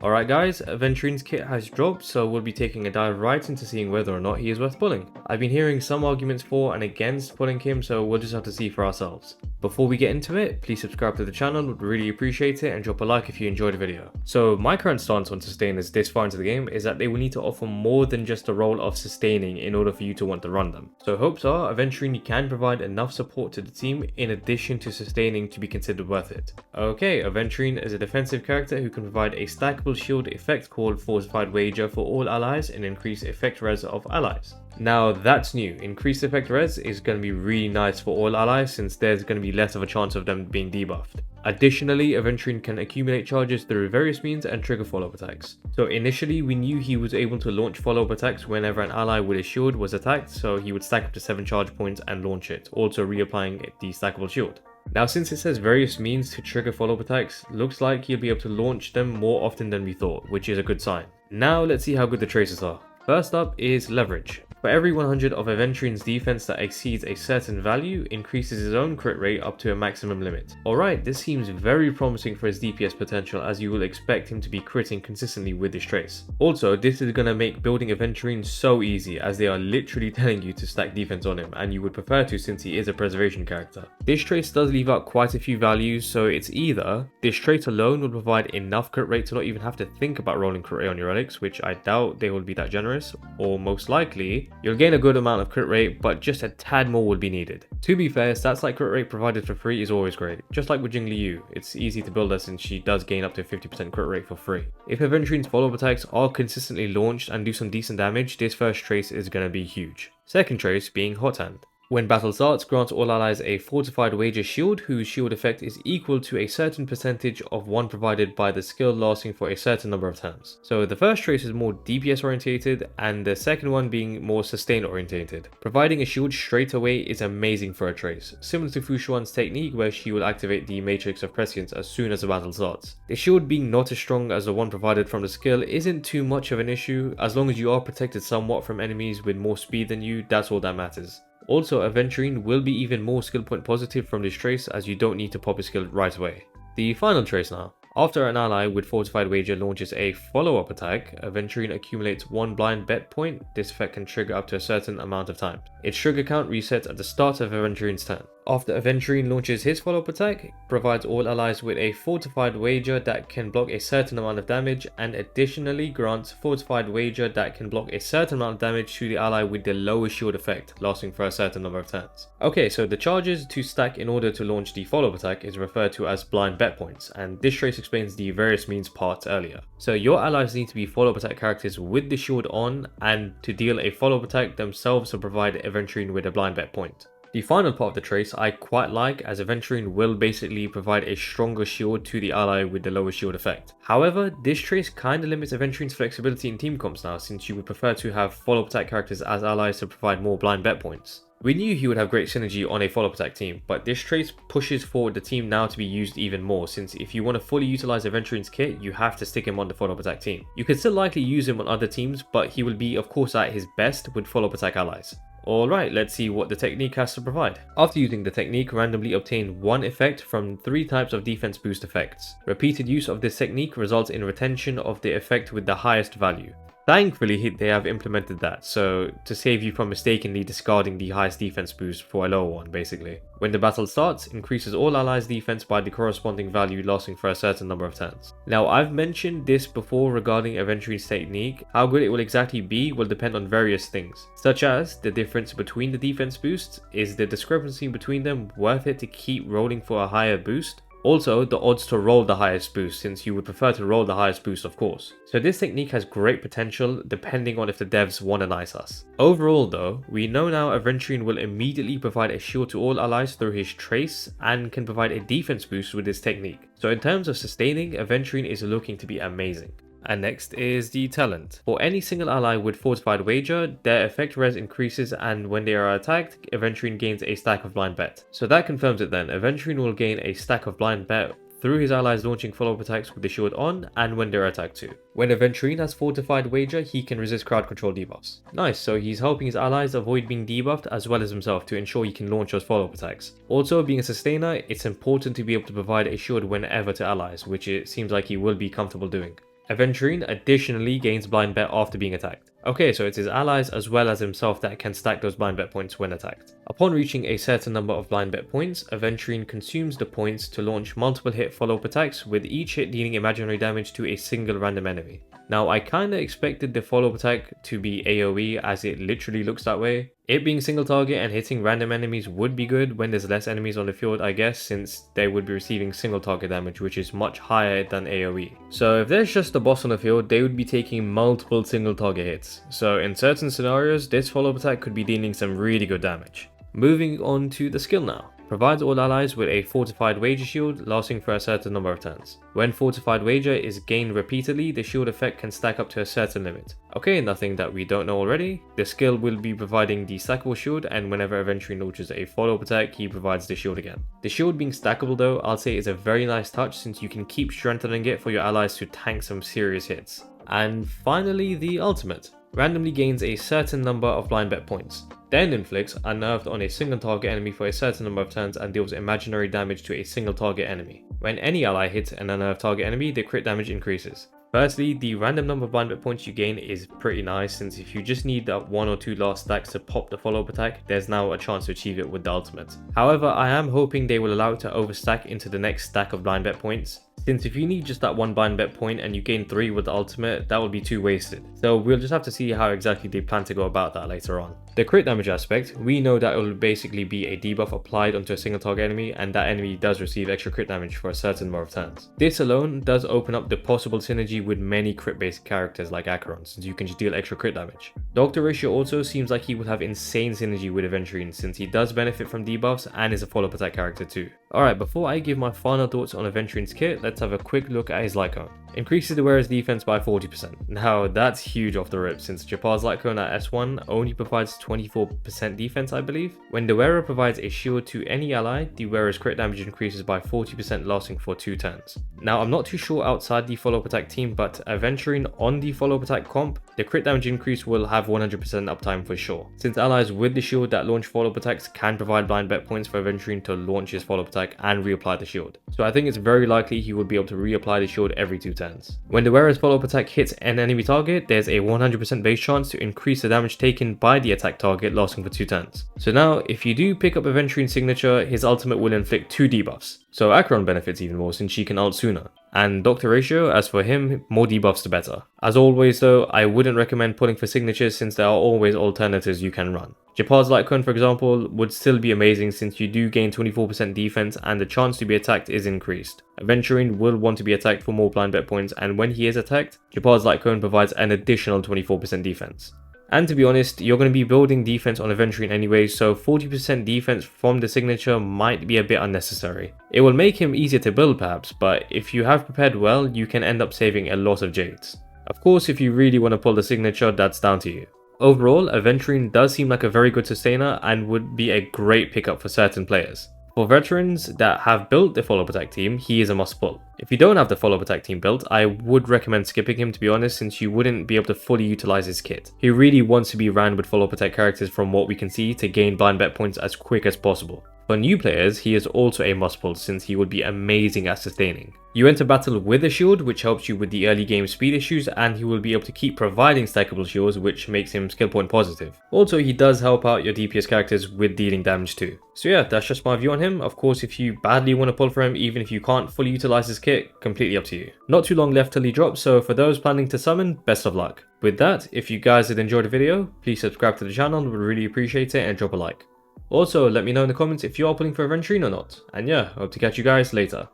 Alright guys, Aventurine's kit has dropped, so we'll be taking a dive right into seeing whether or not he is worth pulling. I've been hearing some arguments for and against pulling him, so we'll just have to see for ourselves. Before we get into it, please subscribe to the channel, would really appreciate it, and drop a like if you enjoyed the video. So my current stance on sustainers this far into the game is that they will need to offer more than just the role of sustaining in order for you to want to run them. So hopes are Aventurine can provide enough support to the team in addition to sustaining to be considered worth it. Okay, Aventurine is a defensive character who can provide a stackable shield effect called Fortified Wager for all allies and increase effect res of allies. Now that's new. Increased effect res is going to be really nice for all allies since there's going to be less of a chance of them being debuffed. Additionally, Aventurine can accumulate charges through various means and trigger follow-up attacks. So initially we knew he was able to launch follow-up attacks whenever an ally with a shield was attacked, so he would stack up to 7 charge points and launch it, also reapplying the stackable shield. Now since it says various means to trigger follow-up attacks, looks like he'll be able to launch them more often than we thought, which is a good sign. Now let's see how good the traces are. First up is leverage. For every 100 of Aventurine's defense that exceeds a certain value, increases his own crit rate up to a maximum limit. Alright, this seems very promising for his DPS potential as you will expect him to be critting consistently with this trace. Also, this is going to make building Aventurine so easy as they are literally telling you to stack defense on him and you would prefer to since he is a preservation character. This trace does leave out quite a few values, so it's either this trait alone will provide enough crit rate to not even have to think about rolling crit rate on your relics, which I doubt they will be that generous, or most likely you'll gain a good amount of crit rate, but just a tad more would be needed. To be fair, stats like crit rate provided for free is always great. Just like with Jingli Yu, it's easy to build her since she does gain up to 50% crit rate for free. If Aventurine's follow-up attacks are consistently launched and do some decent damage, this first trace is going to be huge. Second trace being Hot Hand. When battle starts, grants all allies a Fortified Wager shield whose shield effect is equal to a certain percentage of one provided by the skill lasting for a certain number of turns. So the first trace is more DPS orientated and the second one being more sustain orientated. Providing a shield straight away is amazing for a trace, similar to Fu Xuan's technique where she will activate the Matrix of Prescience as soon as the battle starts. The shield being not as strong as the one provided from the skill isn't too much of an issue, as long as you are protected somewhat from enemies with more speed than you, that's all that matters. Also, Aventurine will be even more skill point positive from this trace as you don't need to pop a skill right away. The final trace now. After an ally with Fortified Wager launches a follow-up attack, Aventurine accumulates 1 blind bet point. This effect can trigger up to a certain amount of times. Its trigger count resets at the start of Aventurine's turn. After Aventurine launches his follow-up attack, it provides all allies with a Fortified Wager that can block a certain amount of damage and additionally grants Fortified Wager that can block a certain amount of damage to the ally with the lowest shield effect, lasting for a certain number of turns. Okay, so the charges to stack in order to launch the follow-up attack is referred to as blind bet points, and this trace explains the various means part earlier. So your allies need to be follow-up attack characters with the shield on and to deal a follow-up attack themselves to provide Aventurine with a blind bet point. The final part of the trace I quite like as Aventurine will basically provide a stronger shield to the ally with the lowest shield effect. However, this trace kinda limits Aventurine's flexibility in team comps now since you would prefer to have follow-up attack characters as allies to provide more blind bet points. We knew he would have great synergy on a follow-up attack team, but this trace pushes forward the team now to be used even more since if you want to fully utilize Aventurine's kit, you have to stick him on the follow-up attack team. You can still likely use him on other teams, but he will be of course at his best with follow-up attack allies. Alright, let's see what the technique has to provide. After using the technique, randomly obtain 1 effect from 3 types of defense boost effects. Repeated use of this technique results in retention of the effect with the highest value. Thankfully, they have implemented that, so to save you from mistakenly discarding the highest defense boost for a lower one, basically. When the battle starts, increases all allies' defense by the corresponding value lasting for a certain number of turns. Now, I've mentioned this before regarding Aventurine's technique. How good it will exactly be will depend on various things, such as the difference between the defense boosts. Is the discrepancy between them worth it to keep rolling for a higher boost? Also, the odds to roll the highest boost, since you would prefer to roll the highest boost of course. So this technique has great potential depending on if the devs want to nice us. Overall though, we know now Aventurine will immediately provide a shield to all allies through his trace and can provide a defense boost with this technique. So in terms of sustaining, Aventurine is looking to be amazing. And next is the talent. For any single ally with Fortified Wager, their effect res increases and when they are attacked, Aventurine gains a stack of blind bet. So that confirms it then. Aventurine will gain a stack of blind bet through his allies launching follow-up attacks with the shield on and when they're attacked too. When Aventurine has Fortified Wager, he can resist crowd control debuffs. Nice, so he's helping his allies avoid being debuffed as well as himself to ensure he can launch those follow-up attacks. Also, being a sustainer, it's important to be able to provide a shield whenever to allies, which it seems like he will be comfortable doing. Aventurine additionally gains blind bet after being attacked. Okay, so it's his allies as well as himself that can stack those blind bet points when attacked. Upon reaching a certain number of blind bet points, Aventurine consumes the points to launch multiple hit follow-up attacks, with each hit dealing imaginary damage to a single random enemy. Now, I kinda expected the follow-up attack to be AoE, as it literally looks that way. It being single target and hitting random enemies would be good when there's less enemies on the field, I guess, since they would be receiving single target damage, which is much higher than AoE. So if there's just a boss on the field, they would be taking multiple single target hits. So in certain scenarios, this follow-up attack could be dealing some really good damage. Moving on to the skill now. Provides all allies with a fortified wager shield lasting for a certain number of turns. When fortified wager is gained repeatedly, the shield effect can stack up to a certain limit. Okay, nothing that we don't know already. The skill will be providing the stackable shield, and whenever Aventurine launches a follow-up attack, he provides the shield again. The shield being stackable though, I'll say is a very nice touch, since you can keep strengthening it for your allies to tank some serious hits. And finally, the ultimate. Randomly gains a certain number of blind bet points. Then inflicts unnerved on a single target enemy for a certain number of turns and deals imaginary damage to a single target enemy. When any ally hits an unnerved target enemy, the crit damage increases. Firstly, the random number of blind bet points you gain is pretty nice, since if you just need that 1 or 2 last stacks to pop the follow-up attack, there's now a chance to achieve it with the ultimate. However, I am hoping they will allow it to overstack into the next stack of blind bet points, since if you need just that 1 blind bet point and you gain 3 with the ultimate, that would be too wasted. So we'll just have to see how exactly they plan to go about that later on. The crit damage aspect, we know that it will basically be a debuff applied onto a single target enemy, and that enemy does receive extra crit damage for a certain number of turns. This alone does open up the possible synergy with many crit based characters like Acheron, since you can just deal extra crit damage. Dr. Ratio also seems like he would have insane synergy with Aventurine, since he does benefit from debuffs and is a follow-up attack character too. Alright, before I give my final thoughts on Aventurine's kit, let's have a quick look at his light cone. Increases the wearer's defense by 40%. Now that's huge off the rip, since Topaz light cone at S1 only provides 24% defense, I believe. When the wearer provides a shield to any ally, the wearer's crit damage increases by 40% lasting for 2 turns. Now I'm not too sure outside the follow-up attack team, but Aventurine on the follow-up attack comp, the crit damage increase will have 100% uptime for sure, since allies with the shield that launch follow-up attacks can provide blind bet points for Aventurine to launch his follow-up attack and reapply the shield. So I think it's very likely he will be able to reapply the shield every 2 turns. When the wearer's follow-up attack hits an enemy target, there's a 100% base chance to increase the damage taken by the attack target lasting for 2 turns. So now, if you do pick up Aventurine's signature, his ultimate will inflict 2 debuffs. So Acheron benefits even more since she can ult sooner. And Dr. Ratio, as for him, more debuffs the better. As always though, I wouldn't recommend pulling for signatures since there are always alternatives you can run. Topaz light cone, for example, would still be amazing since you do gain 24% defense and the chance to be attacked is increased. Aventurine will want to be attacked for more blind bet points, and when he is attacked, Topaz light cone provides an additional 24% defense. And to be honest, you're going to be building defense on Aventurine anyway, so 40% defense from the signature might be a bit unnecessary. It will make him easier to build perhaps, but if you have prepared well, you can end up saving a lot of jades. Of course, if you really want to pull the signature, that's down to you. Overall, Aventurine does seem like a very good sustainer and would be a great pickup for certain players. For veterans that have built the follow-up attack team, he is a must pull. If you don't have the follow-up attack team built, I would recommend skipping him, to be honest, since you wouldn't be able to fully utilize his kit. He really wants to be ran with follow-up attack characters from what we can see to gain blind bet points as quick as possible. For new players, he is also a must pull since he would be amazing at sustaining. You enter battle with a shield, which helps you with the early game speed issues, and he will be able to keep providing stackable shields, which makes him skill point positive. Also, he does help out your DPS characters with dealing damage too. So yeah, that's just my view on him. Of course, if you badly want to pull for him, even if you can't fully utilize his kit, completely up to you. Not too long left till he drops, so for those planning to summon, best of luck. With that, if you guys did enjoy the video, please subscribe to the channel, would really appreciate it, and drop a like. Also, let me know in the comments if you are pulling for Aventurine or not. And yeah, hope to catch you guys later.